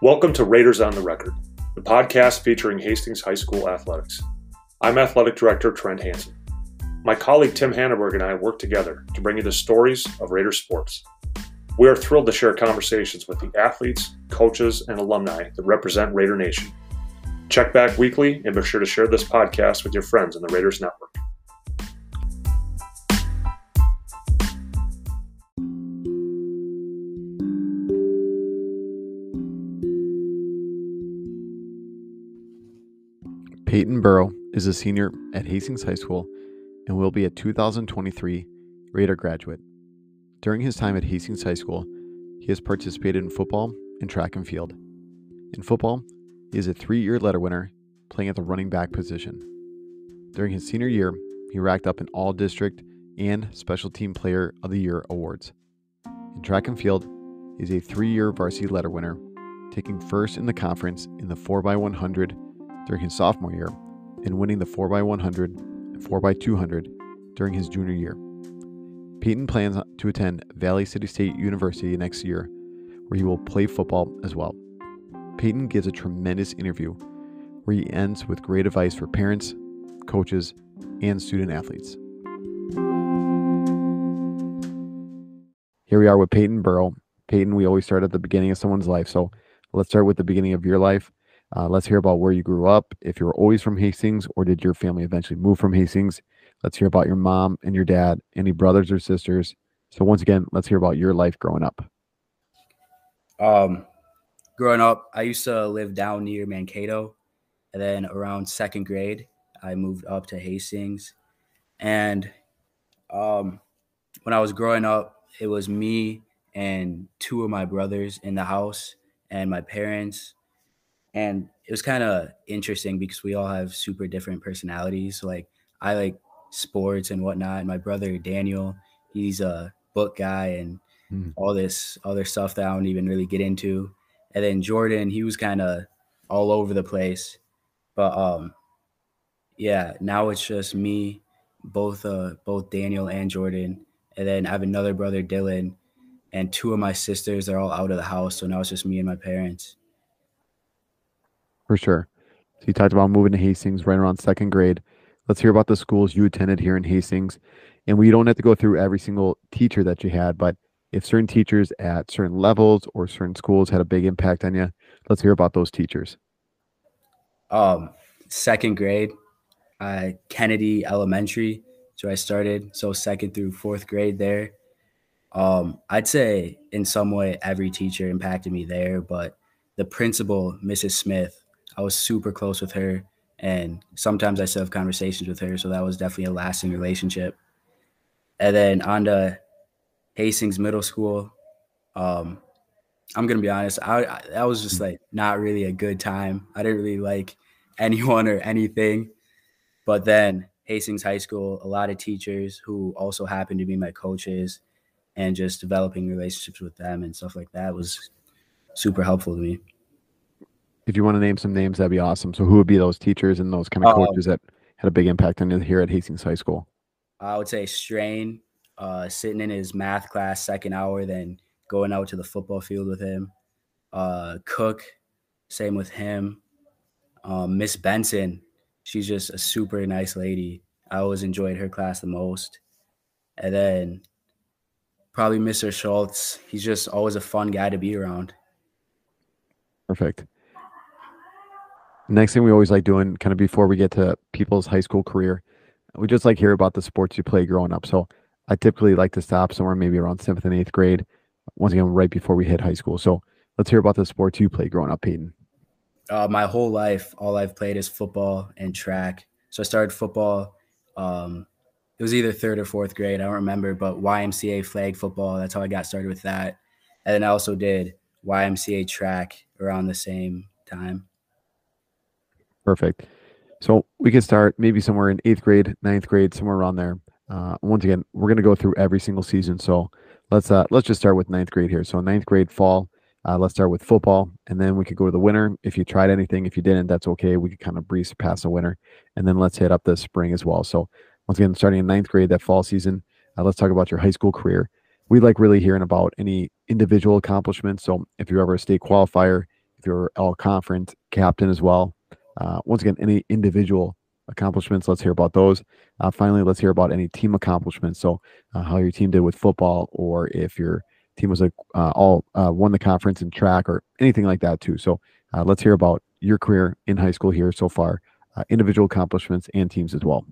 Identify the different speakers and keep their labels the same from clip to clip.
Speaker 1: Welcome to Raiders on the Record, the podcast featuring Hastings High School athletics. I'm Athletic Director Trent Hansen. My colleague Tim Hanneberg and I work together to bring you the stories of Raider sports. We are thrilled to share conversations with the athletes, coaches, and alumni that represent Raider Nation. Check back weekly and be sure to share this podcast with your friends in the Raiders Network.
Speaker 2: Payton Burow is a senior at Hastings High School and will be a 2023 Raider graduate. During his time at Hastings High School, he has participated in football and track and field. In football, he is a 3-year letter winner, playing at the running back position. During his senior year, he racked up an All-District and Special Team Player of the Year awards. In track and field, he is a 3-year varsity letter winner, taking first in the conference in the 4x100 during his sophomore year and winning the 4x100 and 4x200 during his junior year. Payton plans to attend Valley City State University next year, where he will play football as well. Payton gives a tremendous interview where he ends with great advice for parents, coaches, and student athletes. Here we are with Payton Burow. Payton, we always start at the beginning of someone's life, so let's start with the beginning of your life. Let's hear about where you grew up, if you were always from Hastings, or did your family eventually move from Hastings? Let's hear about your mom and your dad, any brothers or sisters. So once again, let's hear about your life growing up.
Speaker 3: Growing up, I used to live down near Mankato, and then around second grade, I moved up to Hastings. And when I was growing up, it was me and 2 of my brothers in the house and my parents. And it was kind of interesting because we all have super different personalities. Like, I like sports and whatnot. And my brother, Daniel, he's a book guy and all this other stuff that I don't even really get into. And then Jordan, he was kind of all over the place. But yeah, now it's just me, both Daniel and Jordan. And then I have another brother, Dylan, and 2 of my sisters are all out of the house. So now it's just me and my parents.
Speaker 2: For sure. So you talked about moving to Hastings right around second grade. Let's hear about the schools you attended here in Hastings. And we don't have to go through every single teacher that you had, but if certain teachers at certain levels or certain schools had a big impact on you, let's hear about those teachers.
Speaker 3: Second grade, Kennedy Elementary, so I started. So 2nd through 4th grade there. I'd say in some way every teacher impacted me there, but the principal, Mrs. Smith, I was super close with her, and sometimes I still have conversations with her, so that was definitely a lasting relationship. And then on to Hastings Middle School, I'm going to be honest, that was just like not really a good time. I didn't really like anyone or anything. But then Hastings High School, a lot of teachers who also happened to be my coaches, and just developing relationships with them and stuff like that was super helpful to me.
Speaker 2: If you want to name some names, that'd be awesome. So who would be those teachers and those kind of coaches that had a big impact on you here at Hastings High School?
Speaker 3: I would say Strain, sitting in his math class second hour, then going out to the football field with him. Cook, same with him. Miss Benson, she's just a super nice lady. I always enjoyed her class the most. And then probably Mr. Schultz. He's just always a fun guy to be around.
Speaker 2: Perfect. Next thing we always like doing, kind of before we get to people's high school career, we just like hear about the sports you play growing up. So I typically like to stop somewhere maybe around 7th and 8th grade, once again, right before we hit high school. So let's hear about the sports you play growing up, Payton.
Speaker 3: My whole life, all I've played is football and track. So I started football. It was either 3rd or 4th grade, I don't remember, but YMCA flag football, that's how I got started with that. And then I also did YMCA track around the same time.
Speaker 2: Perfect. So we can start maybe somewhere in 8th grade, 9th grade, somewhere around there. Once again, we're going to go through every single season. So let's just start with 9th grade here. So 9th grade fall, let's start with football, and then we could go to the winter. If you tried anything, if you didn't, that's okay. We could kind of breeze past the winter, and then let's hit up the spring as well. So once again, starting in 9th grade, that fall season, let's talk about your high school career. We like really hearing about any individual accomplishments. So if you're ever a state qualifier, if you're all conference captain as well. Once again, any individual accomplishments, let's hear about those. Finally, let's hear about any team accomplishments. So how your team did with football, or if your team was all won the conference in track or anything like that too. So let's hear about your career in high school here so far, individual accomplishments and teams as well.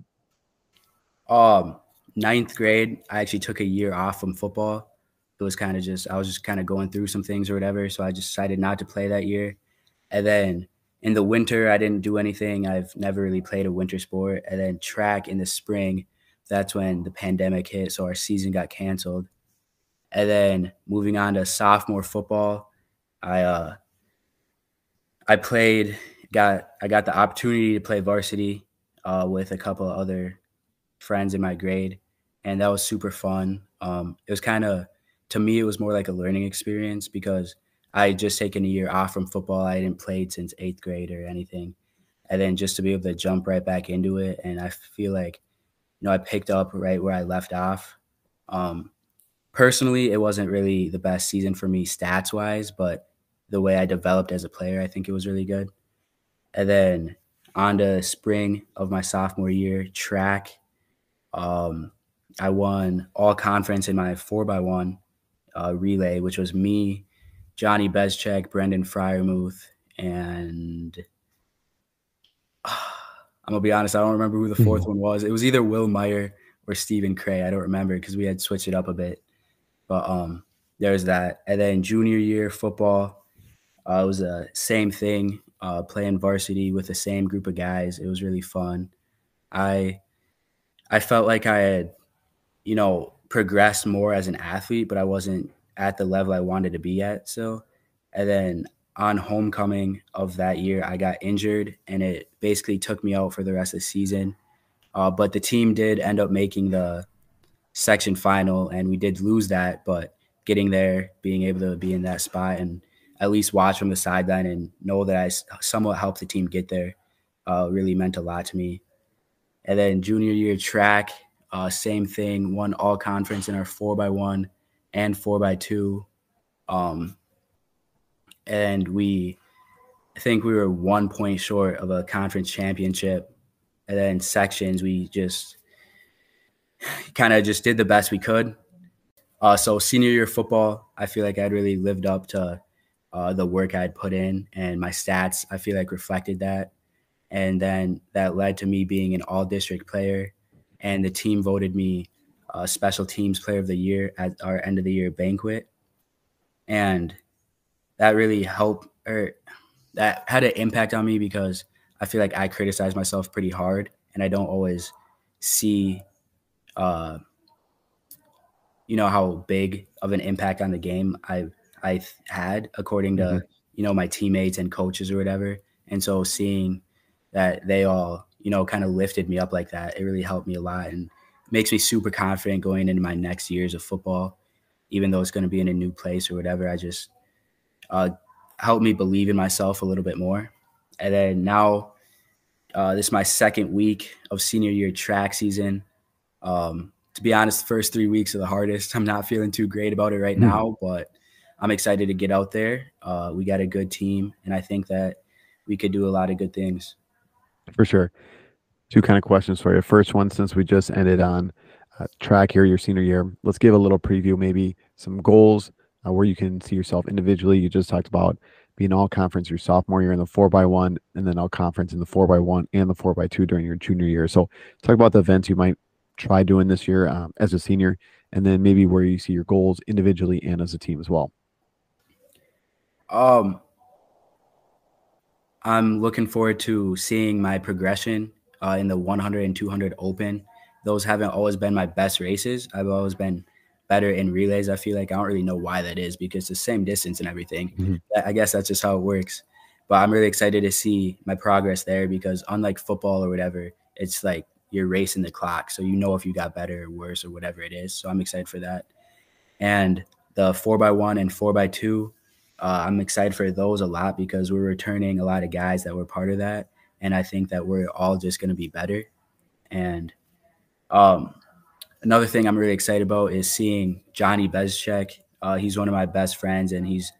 Speaker 3: Ninth grade, I actually took a year off from football. It was kind of just, I was just kind of going through some things or whatever. So I just decided not to play that year. And then in the winter, I didn't do anything. I've never really played a winter sport. And then track in the spring, that's when the pandemic hit. So our season got canceled. And then moving on to sophomore football, I got the opportunity to play varsity with a couple of other friends in my grade, and that was super fun. It was kind of, to me, it was more like a learning experience because I had just taken a year off from football. I hadn't played since 8th grade or anything. And then just to be able to jump right back into it. And I feel like, I picked up right where I left off. Personally, it wasn't really the best season for me stats wise, but the way I developed as a player, I think it was really good. And then on to spring of my sophomore year, track. I won all conference in my 4x1 relay, which was me, Johnny Bezchek, Brendan Fryermuth, and I'm going to be honest, I don't remember who the fourth one was. It was either Will Meyer or Stephen Cray. I don't remember because we had switched it up a bit. But there's that. And then junior year football, it was the same thing, playing varsity with the same group of guys. It was really fun. I felt like I had, progressed more as an athlete, but I wasn't at the level I wanted to be at. So, and then on homecoming of that year, I got injured and it basically took me out for the rest of the season. But the team did end up making the section final and we did lose that, but getting there, being able to be in that spot and at least watch from the sideline and know that I somewhat helped the team get there really meant a lot to me. And then junior year track, same thing, won all conference in our 4x1 and 4x2. And I think we were 1 point short of a conference championship. And then sections, we just kind of just did the best we could. So senior year football, I feel like I'd really lived up to the work I'd put in, and my stats, I feel like, reflected that. And then that led to me being an all-district player, and the team voted me special teams player of the year at our end of the year banquet. And that really helped, or that had an impact on me because I feel like I criticize myself pretty hard and I don't always see, how big of an impact on the game I had according to, my teammates and coaches or whatever. And so seeing that they all, kind of lifted me up like that, it really helped me a lot and makes me super confident going into my next years of football, even though it's going to be in a new place or whatever. I just helped me believe in myself a little bit more. And then now this is my second week of senior year track season. To be honest, the first 3 weeks are the hardest. I'm not feeling too great about it right now, but I'm excited to get out there. We got a good team, and I think that we could do a lot of good things.
Speaker 2: For sure. Two kind of questions for you. First one, since we just ended on track here, your senior year, let's give a little preview, maybe some goals where you can see yourself individually. You just talked about being all conference your sophomore year in the 4x1, and then all conference in the 4x1 and the 4x2 during your junior year. So talk about the events you might try doing this year as a senior, and then maybe where you see your goals individually and as a team as well.
Speaker 3: I'm looking forward to seeing my progression in the 100 and 200 open. Those haven't always been my best races. I've always been better in relays. I feel like I don't really know why that is because it's the same distance and everything. I guess that's just how it works. But I'm really excited to see my progress there because unlike football or whatever, it's like you're racing the clock. So you know if you got better or worse or whatever it is. So I'm excited for that. And the 4x1 and 4x2, I'm excited for those a lot because we're returning a lot of guys that were part of that. And I think that we're all just going to be better. And another thing I'm really excited about is seeing Johnny Bezchek. He's one of my best friends, and he's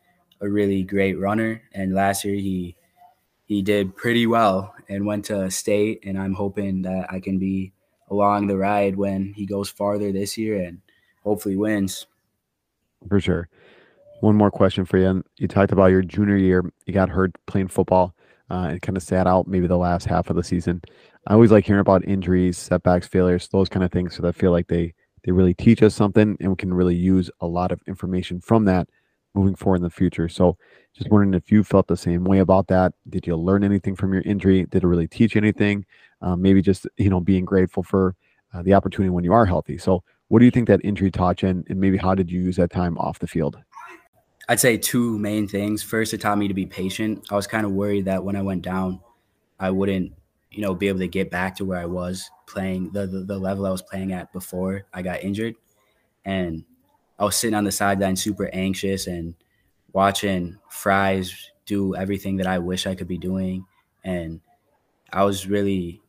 Speaker 3: a really great runner, and last year he did pretty well and went to state, and I'm hoping that I can be along the ride when he goes farther this year and hopefully wins.
Speaker 2: For sure. One more question for you. And you talked about your junior year. You got hurt playing football and kind of sat out maybe the last half of the season. I always like hearing about injuries, setbacks, failures, those kind of things. So I feel like they really teach us something, and we can really use a lot of information from that moving forward in the future. So just wondering if you felt the same way about that. Did you learn anything from your injury? Did it really teach anything? Maybe just being grateful for the opportunity when you are healthy. So what do you think that injury taught you, and maybe how did you use that time off the field?
Speaker 3: I'd say two main things. First, it taught me to be patient. I was kind of worried that when I went down, I wouldn't, be able to get back to where I was playing the level I was playing at before I got injured. And I was sitting on the sideline super anxious and watching Fries do everything that I wish I could be doing. And I was really,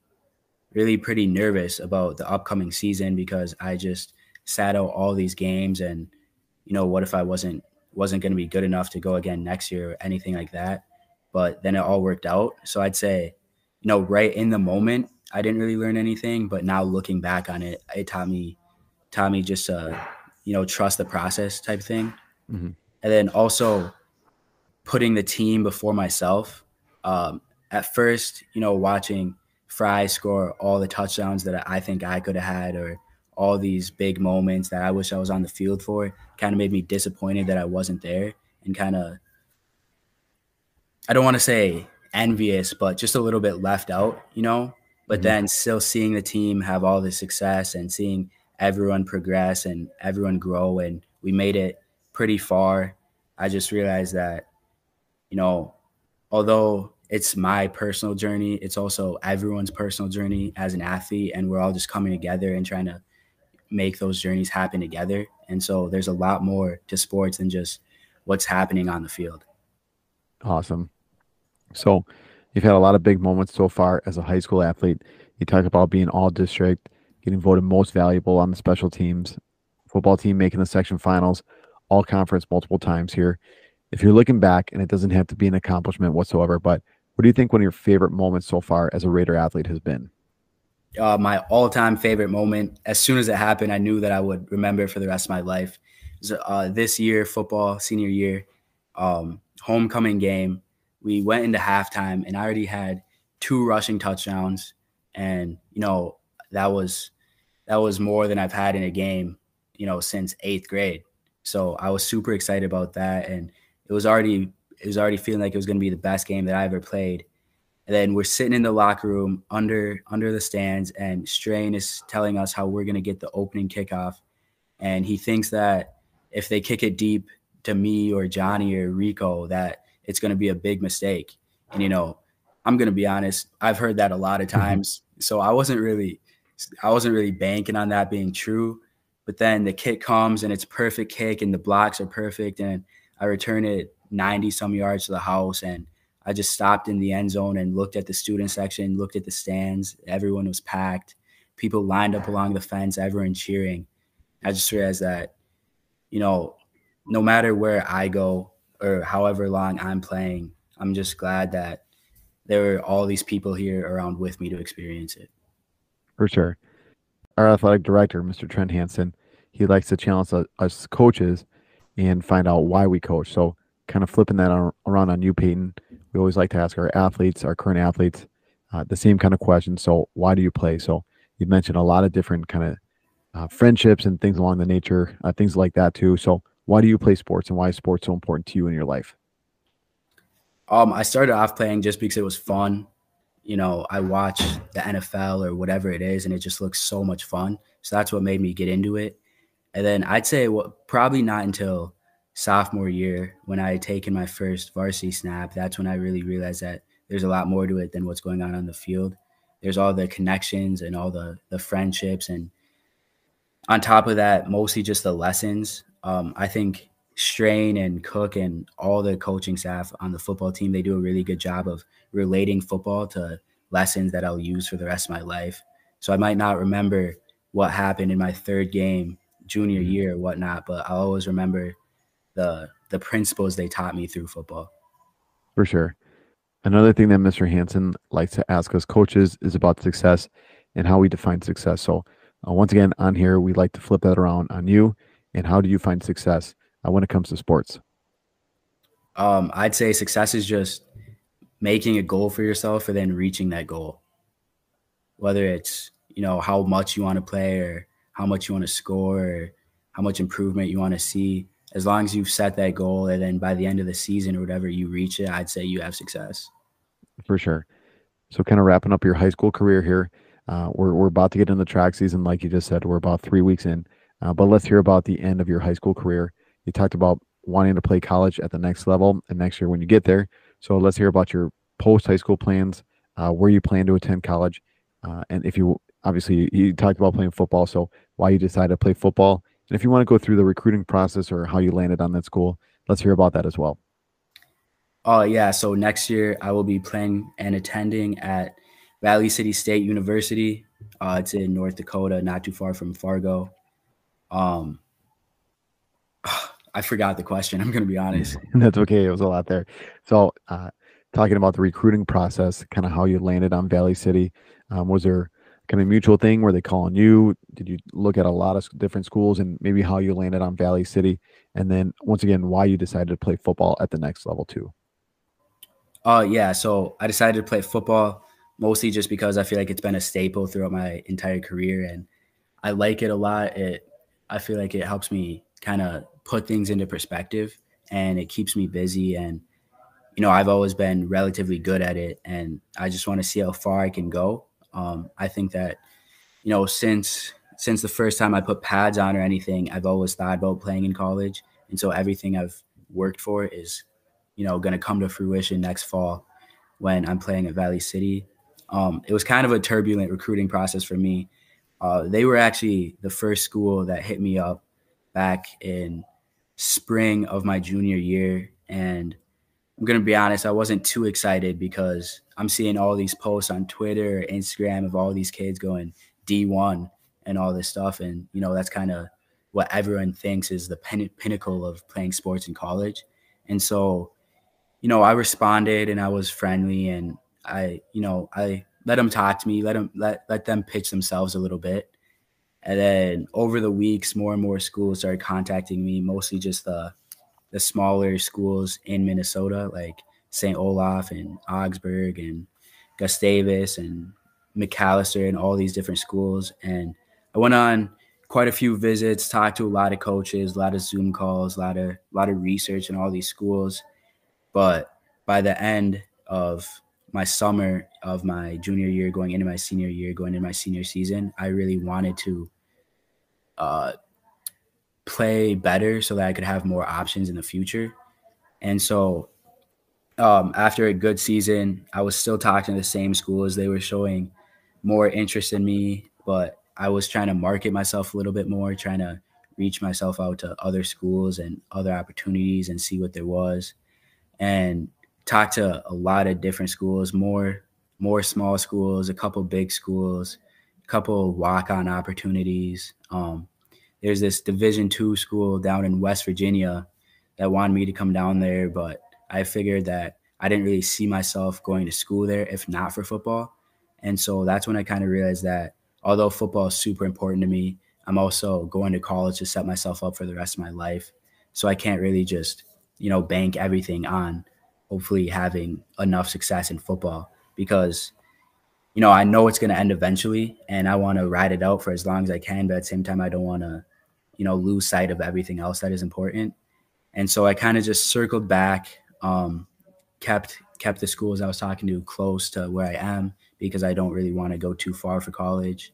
Speaker 3: really pretty nervous about the upcoming season because I just sat out all these games and what if I wasn't going to be good enough to go again next year or anything like that. But then it all worked out. So I'd say, right in the moment, I didn't really learn anything, but now looking back on it, it taught me just trust the process type thing.
Speaker 2: Hmm.
Speaker 3: And then also putting the team before myself. At first, watching Fry score all the touchdowns that I think I could have had, or all these big moments that I wish I was on the field for, kind of made me disappointed that I wasn't there, and kind of, I don't want to say envious, but just a little bit left out. But
Speaker 2: Hmm.
Speaker 3: then still seeing the team have all this success and seeing everyone progress and everyone grow, and we made it pretty far. I just realized that, you know, although it's my personal journey, it's also everyone's personal journey as an athlete, and we're all just coming together and trying to make those journeys happen together. And so there's a lot more to sports than just what's happening on the field.
Speaker 2: Awesome. So you've had a lot of big moments so far as a high school athlete. You talk about being all district, getting voted most valuable on the special teams, football team making the section finals, all conference multiple times here. If you're looking back, and it doesn't have to be an accomplishment whatsoever, but what do you think one of your favorite moments so far as a Raider athlete has been?
Speaker 3: My all-time favorite moment, as soon as it happened, I knew that I would remember it for the rest of my life. It was, this year, football, senior year, homecoming game. We went into halftime, and I already had 2 rushing touchdowns, and that was more than I've had in a game, since 8th grade. So I was super excited about that, and it was already feeling like it was going to be the best game that I ever played. And then we're sitting in the locker room under the stands, and Strain is telling us how we're going to get the opening kickoff. And he thinks that if they kick it deep to me or Johnny or Rico, that it's going to be a big mistake. And, I'm going to be honest, I've heard that a lot of
Speaker 2: Mhm.
Speaker 3: times. So I wasn't really banking on that being true. But then the kick comes, and it's a perfect kick, and the blocks are perfect. And I return it 90 some yards to the house, and I just stopped in the end zone and looked at the student section, looked at the stands. Everyone was packed. People lined up along the fence, everyone cheering. I just realized that, no matter where I go or however long I'm playing, I'm just glad that there were all these people here around with me to experience it.
Speaker 2: For sure. Our athletic director, Mr. Trent Hansen, he likes to challenge us coaches and find out why we coach. So, kind of flipping that around on you, Peyton, we always like to ask our athletes, our current athletes, the same kind of question. So, why do you play? So, you mentioned a lot of different kind of friendships and things along the nature, things like that too. So, why do you play sports, and why is sports so important to you in your life?
Speaker 3: I started off playing just because it was fun. I watch the NFL or whatever it is, and it just looks so much fun. So that's what made me get into it. And then I'd say probably not until sophomore year, when I had taken my first varsity snap, that's when I really realized that there's a lot more to it than what's going on the field. There's all the connections and all the friendships, and on top of that, mostly just the lessons. I think Strain and Cook and all the coaching staff on the football team, they do a really good job of relating football to lessons that I'll use for the rest of my life. So I might not remember what happened in my third game junior
Speaker 2: Mhm.
Speaker 3: year or whatnot, but I'll always remember the the principles they taught me through football.
Speaker 2: For sure. Another thing that Mr. Hansen likes to ask us coaches is about success and how we define success. So, once again, on here, we like to flip that around on you. And how do you find success when it comes to sports?
Speaker 3: I'd say success is just making a goal for yourself and then reaching that goal. Whether it's, how much you want to play or how much you want to score or how much improvement you want to see, as long as you've set that goal and then by the end of the season or whatever you reach it, I'd say you have success.
Speaker 2: For sure. So, kind of wrapping up your high school career here, we're about to get in the track season, like you just said. We're about 3 weeks in, but let's hear about the end of your high school career. You talked about wanting to play college at the next level and next year when you get there. So, let's hear about your post high school plans, where you plan to attend college, and if you obviously you talked about playing football, so why you decided to play football, and if you want to go through the recruiting process or how you landed on that school, let's hear about that as well.
Speaker 3: Oh, yeah. So next year I will be playing and attending at Valley City State University. It's in North Dakota, not too far from Fargo. Um, I forgot the question. I'm going to be honest.
Speaker 2: That's okay. It was a lot there. So, talking about the recruiting process, kind of how you landed on Valley City, was there kind of mutual thing? Were they calling you? Did you look at a lot of different schools, and maybe how you landed on Valley City? And then once again, why you decided to play football at the next level too?
Speaker 3: Yeah. So I decided to play football mostly just because I feel like it's been a staple throughout my entire career, and I like it a lot. I feel like it helps me kind of put things into perspective, and it keeps me busy. And I've always been relatively good at it, and I just want to see how far I can go. I think that since the first time I put pads on or anything, I've always thought about playing in college, and so everything I've worked for is going to come to fruition next fall when I'm playing at Valley City. It was kind of a turbulent recruiting process for me. They were actually the first school that hit me up back in spring of my junior year. And I'm going to be honest, I wasn't too excited because I'm seeing all these posts on Twitter or Instagram of all these kids going D1 and all this stuff. And, that's kind of what everyone thinks is the pinnacle of playing sports in college. And so, I responded and I was friendly, and I let them talk to me, let them pitch themselves a little bit. And then over the weeks, more and more schools started contacting me, mostly just the smaller schools in Minnesota, like St. Olaf and Augsburg and Gustavus and McAllister and all these different schools. And I went on quite a few visits, talked to a lot of coaches, a lot of Zoom calls, a lot of research in all these schools. But by the end of my summer of my junior year, going into my senior year, going into my senior season, I really wanted to play better so that I could have more options in the future. And so after a good season, I was still talking to the same schools. They were showing more interest in me, but I was trying to market myself a little bit more, trying to reach myself out to other schools and other opportunities and see what there was. And talked to a lot of different schools, more small schools, a couple big schools, a couple walk-on opportunities. There's this Division II school down in West Virginia that wanted me to come down there, but I figured that I didn't really see myself going to school there if not for football. And so that's when I kind of realized that although football is super important to me, I'm also going to college to set myself up for the rest of my life. So I can't really just, bank everything on hopefully having enough success in football because, I know it's going to end eventually and I want to ride it out for as long as I can. But at the same time, I don't want to, lose sight of everything else that is important. And so I kind of just circled back, kept the schools I was talking to close to where I am because I don't really want to go too far for college.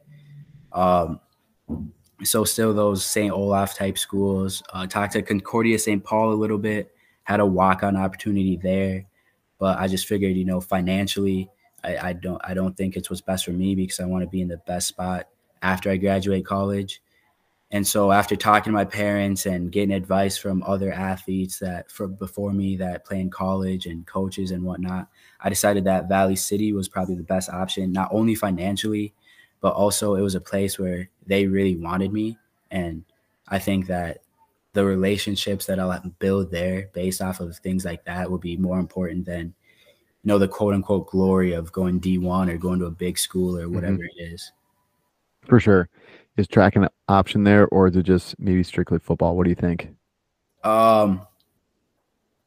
Speaker 3: So still those St. Olaf type schools, talked to Concordia St. Paul a little bit, had a walk-on opportunity there, but I just figured, financially, I don't think it's what's best for me because I want to be in the best spot after I graduate college. And so after talking to my parents and getting advice from other athletes before me that play in college and coaches and whatnot, I decided that Valley City was probably the best option, not only financially, but also it was a place where they really wanted me. And I think that the relationships that I'll build there based off of things like that will be more important than, the quote unquote glory of going D1 or going to a big school or whatever it is.
Speaker 2: For sure. Is track an option there, or is it just maybe strictly football? What do you think?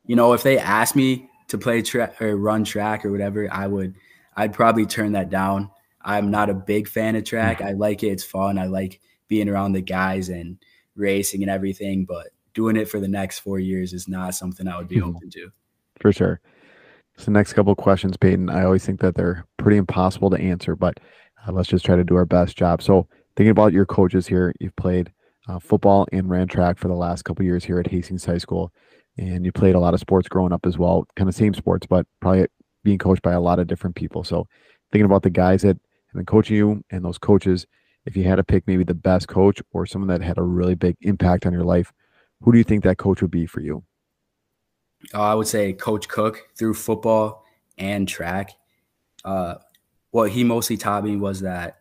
Speaker 3: If they asked me to play track or run track or whatever, I'd probably turn that down. I'm not a big fan of track. I like it. It's fun. I like being around the guys and racing and everything, but doing it for the next 4 years is not something I would be open to.
Speaker 2: For sure. So next couple of questions, Peyton. I always think that they're pretty impossible to answer, but let's just try to do our best job. So thinking about your coaches here, you've played football and ran track for the last couple of years here at Hastings High School, and you played a lot of sports growing up as well, kind of same sports, but probably being coached by a lot of different people. So thinking about the guys that have been coaching you and those coaches, if you had to pick maybe the best coach or someone that had a really big impact on your life, who do you think that coach would be for you?
Speaker 3: I would say Coach Cook through football and track. What he mostly taught me was that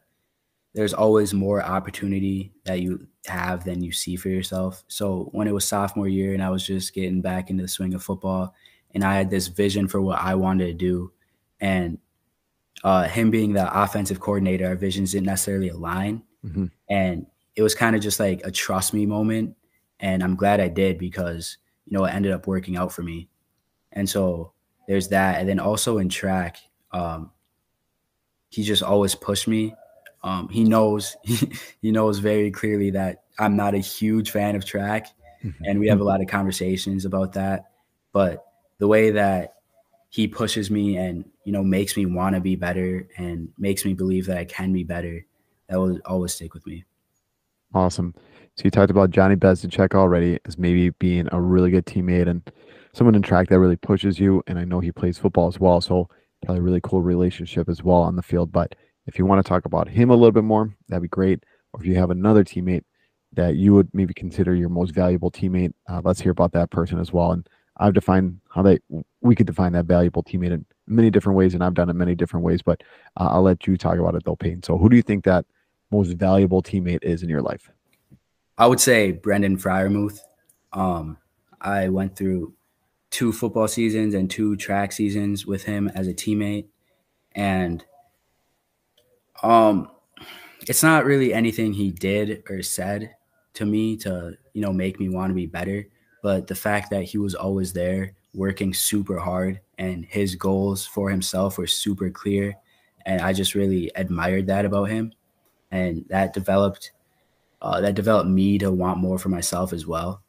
Speaker 3: there's always more opportunity that you have than you see for yourself. So when it was sophomore year and I was just getting back into the swing of football and I had this vision for what I wanted to do, and him being the offensive coordinator, our visions didn't necessarily align. And it was kind of just like a trust me moment. And I'm glad I did because, it ended up working out for me. And so there's that. And then also in track, he just always pushed me. He knows very clearly that I'm not a huge fan of track, and we have a lot of conversations about that. But the way that he pushes me and, makes me want to be better and makes me believe that I can be better, that will always stick with me.
Speaker 2: Awesome. So you talked about Johnny Bezdacek already as maybe being a really good teammate and someone in track that really pushes you. And I know he plays football as well, so probably a really cool relationship as well on the field. But if you want to talk about him a little bit more, that'd be great. Or if you have another teammate that you would maybe consider your most valuable teammate, let's hear about that person as well. And I've defined how we could define that valuable teammate in many different ways, and I've done it many different ways. But I'll let you talk about it though, Payne. So who do you think that most valuable teammate is in your life?
Speaker 3: I would say Brendan Fryermuth. I went through 2 football seasons and 2 track seasons with him as a teammate. And it's not really anything he did or said to me to, make me want to be better. But the fact that he was always there working super hard and his goals for himself were super clear. And I just really admired that about him. And that developed me to want more for myself as well.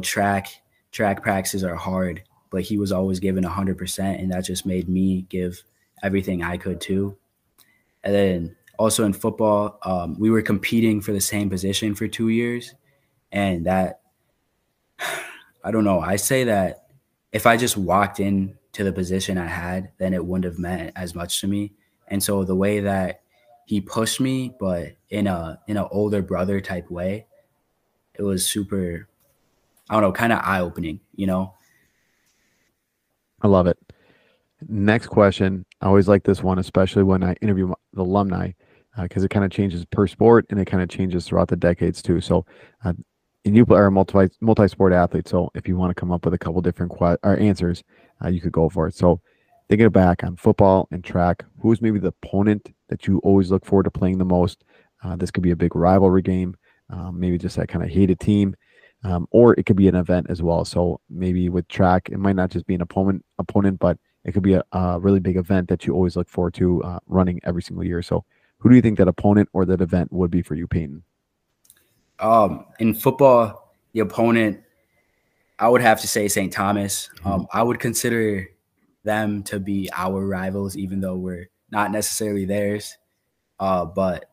Speaker 3: Track practices are hard, but he was always giving 100%, and that just made me give everything I could too. And then also in football, we were competing for the same position for 2 years, and that, I don't know. I say that if I just walked in to the position I had, then it wouldn't have meant as much to me. And so the way that he pushed me, but in an older brother type way, it was super, I don't know, kind of eye-opening,
Speaker 2: I love it. Next question. I always like this one, especially when I interview the alumni, because it kind of changes per sport and it kind of changes throughout the decades too. So, and you are a multi-sport athlete. So if you want to come up with a couple different answers, you could go for it. So thinking back on football and track, who's maybe the opponent that you always look forward to playing the most? This could be a big rivalry game, maybe just that kind of hated team, or it could be an event as well. So maybe with track, it might not just be an opponent, but it could be a really big event that you always look forward to running every single year. So who do you think that opponent or that event would be for you, Payton?
Speaker 3: In football, the opponent, I would have to say St. Thomas. I would consider them to be our rivals, even though we're not necessarily theirs. But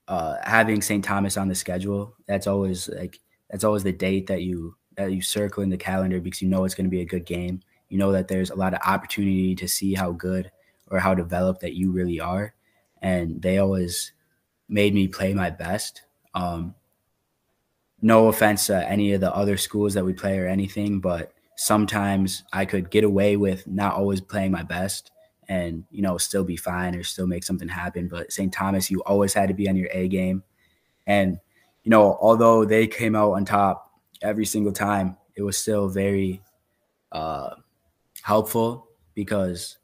Speaker 3: having St. Thomas on the schedule, that's always the date that you circle in the calendar because it's going to be a good game. That there's a lot of opportunity to see how good or how developed that you really are. And they always made me play my best. No offense to any of the other schools that we play or anything, but sometimes I could get away with not always playing my best and, still be fine or still make something happen. But St. Thomas, you always had to be on your A game. And, although they came out on top every single time, it was still very helpful because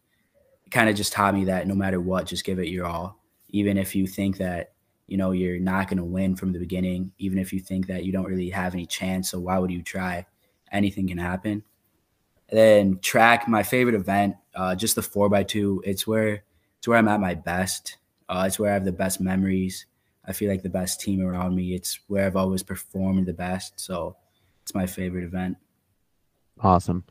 Speaker 3: it kind of just taught me that no matter what, just give it your all. Even if you think that, you're not going to win from the beginning, even if you think that you don't really have any chance, so why would you try? Anything can happen. And then track, my favorite event, just the 4x2. It's where I'm at my best. It's where I have the best memories. I feel like the best team around me. It's where I've always performed the best. So it's my favorite event.
Speaker 2: Awesome.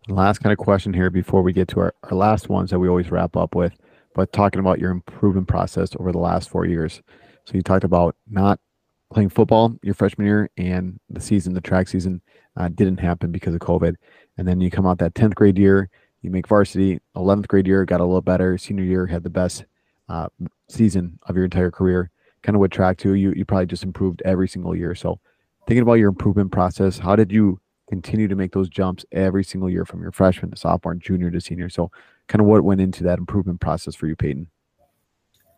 Speaker 2: Last kind of question here before we get to our last ones that we always wrap up with, but talking about your improvement process over the last 4 years. So you talked about not playing football your freshman year, and the track season didn't happen because of COVID. And then you come out that 10th grade year, you make varsity. 11th grade year got a little better. Senior year had the best season of your entire career. Kind of with track too, you probably just improved every single year. So thinking about your improvement process, how did you continue to make those jumps every single year from your freshman to sophomore and junior to senior? So kind of what went into that improvement process for you, Payton?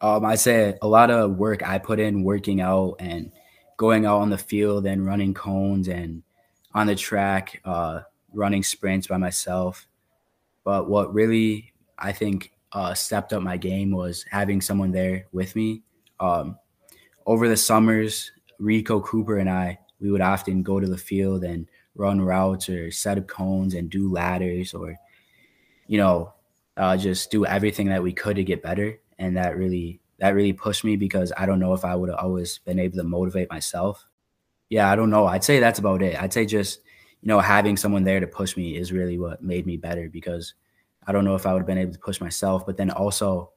Speaker 3: I'd say a lot of work I put in working out and going out on the field and running cones and on the track, running sprints by myself. But what really, I think, stepped up my game was having someone there with me. Over the summers, Rico Cooper and we would often go to the field and run routes or set up cones and do ladders or, just do everything that we could to get better. And that really pushed me because I don't know if I would have always been able to motivate myself. Yeah, I don't know. I'd say that's about it. I'd say just, having someone there to push me is really what made me better because I don't know if I would have been able to push myself. But then also,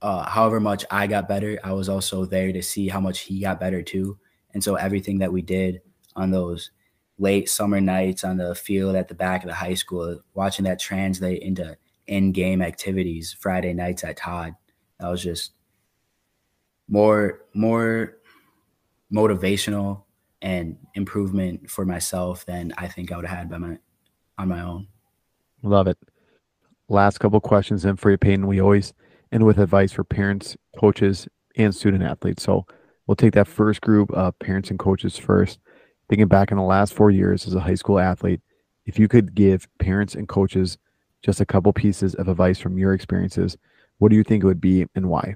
Speaker 3: however much I got better, I was also there to see how much he got better too. And so everything that we did on those late summer nights on the field at the back of the high school, watching that translate into in-game activities, Friday nights at Todd, that was just more motivational and improvement for myself than I think I would have had on my own.
Speaker 2: Love it. Last couple questions in for you, Payton. We always end with advice for parents, coaches, and student athletes. So we'll take that first group of parents and coaches first. Thinking back in the last 4 years as a high school athlete, if you could give parents and coaches just a couple pieces of advice from your experiences, what do you think it would be and why?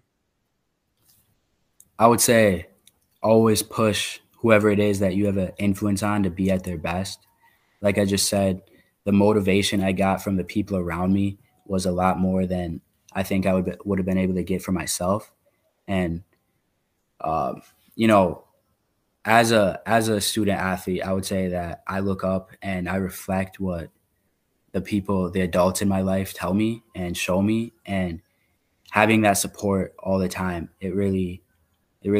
Speaker 3: I would say always push whoever it is that you have an influence on to be at their best. Like I just said, the motivation I got from the people around me was a lot more than I think I would have been able to get for myself. And, as a student athlete, I would say that I look up and I reflect what the adults in my life tell me and show me, and having that support all the time, it really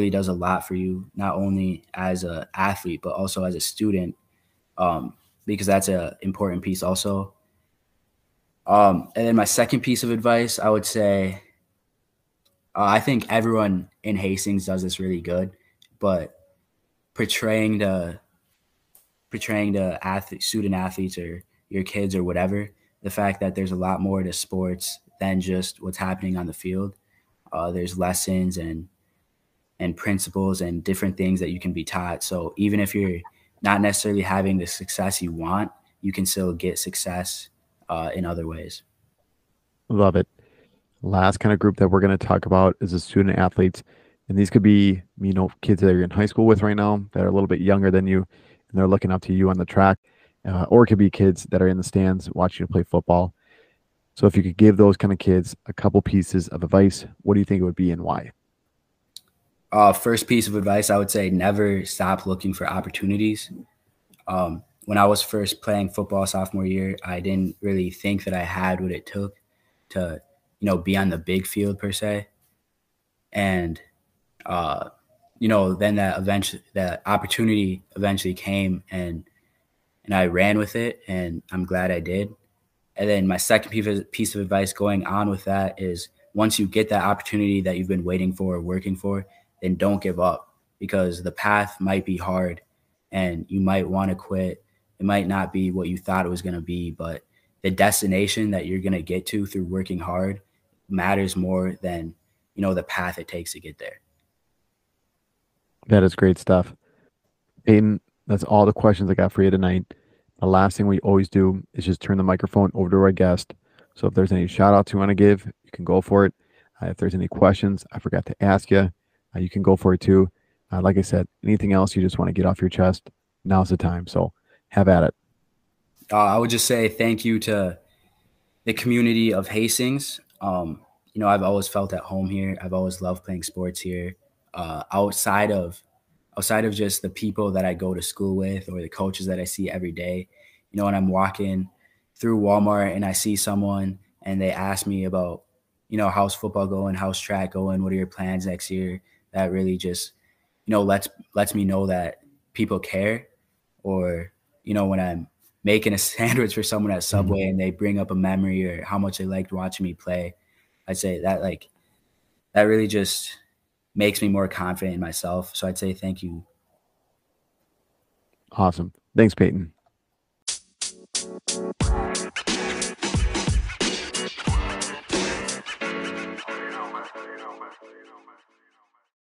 Speaker 3: does a lot for you, not only as an athlete, but also as a student, because that's an important piece also. And then my second piece of advice, I would say, I think everyone in Hastings does this really good, but portraying the student athletes or your kids or whatever, the fact that there's a lot more to sports than just what's happening on the field. There's lessons and principles and different things that you can be taught. So even if you're not necessarily having the success you want, you can still get success in other ways.
Speaker 2: Love it. Last kind of group that we're going to talk about is the student athletes. And these could be, kids that you're in high school with right now that are a little bit younger than you, and they're looking up to you on the track. Or it could be kids that are in the stands watching you play football. So if you could give those kind of kids a couple pieces of advice, what do you think it would be and why?
Speaker 3: First piece of advice, I would say never stop looking for opportunities. When I was first playing football sophomore year, I didn't really think that I had what it took to, be on the big field per se. And, then that opportunity eventually came and I ran with it, and I'm glad I did. And then my second piece of advice going on with that is once you get that opportunity that you've been waiting for or working for, then don't give up, because the path might be hard and you might want to quit. It might not be what you thought it was going to be, but the destination that you're going to get to through working hard matters more than, the path it takes to get there.
Speaker 2: That is great stuff. Peyton, that's all the questions I got for you tonight. The last thing we always do is just turn the microphone over to our guest. So if there's any shout outs you want to give, you can go for it. If there's any questions I forgot to ask you, you can go for it too. Like I said, anything else you just want to get off your chest, now's the time. So have at it.
Speaker 3: I would just say thank you to the community of Hastings. I've always felt at home here. I've always loved playing sports here. Outside of just the people that I go to school with or the coaches that I see every day, when I'm walking through Walmart and I see someone and they ask me about, how's football going, how's track going, what are your plans next year? That really just, lets me know that people care. Or, when I'm making a sandwich for someone at Subway and they bring up a memory or how much they liked watching me play, I'd say that that really just makes me more confident in myself. So I'd say thank you.
Speaker 2: Awesome. Thanks, Peyton.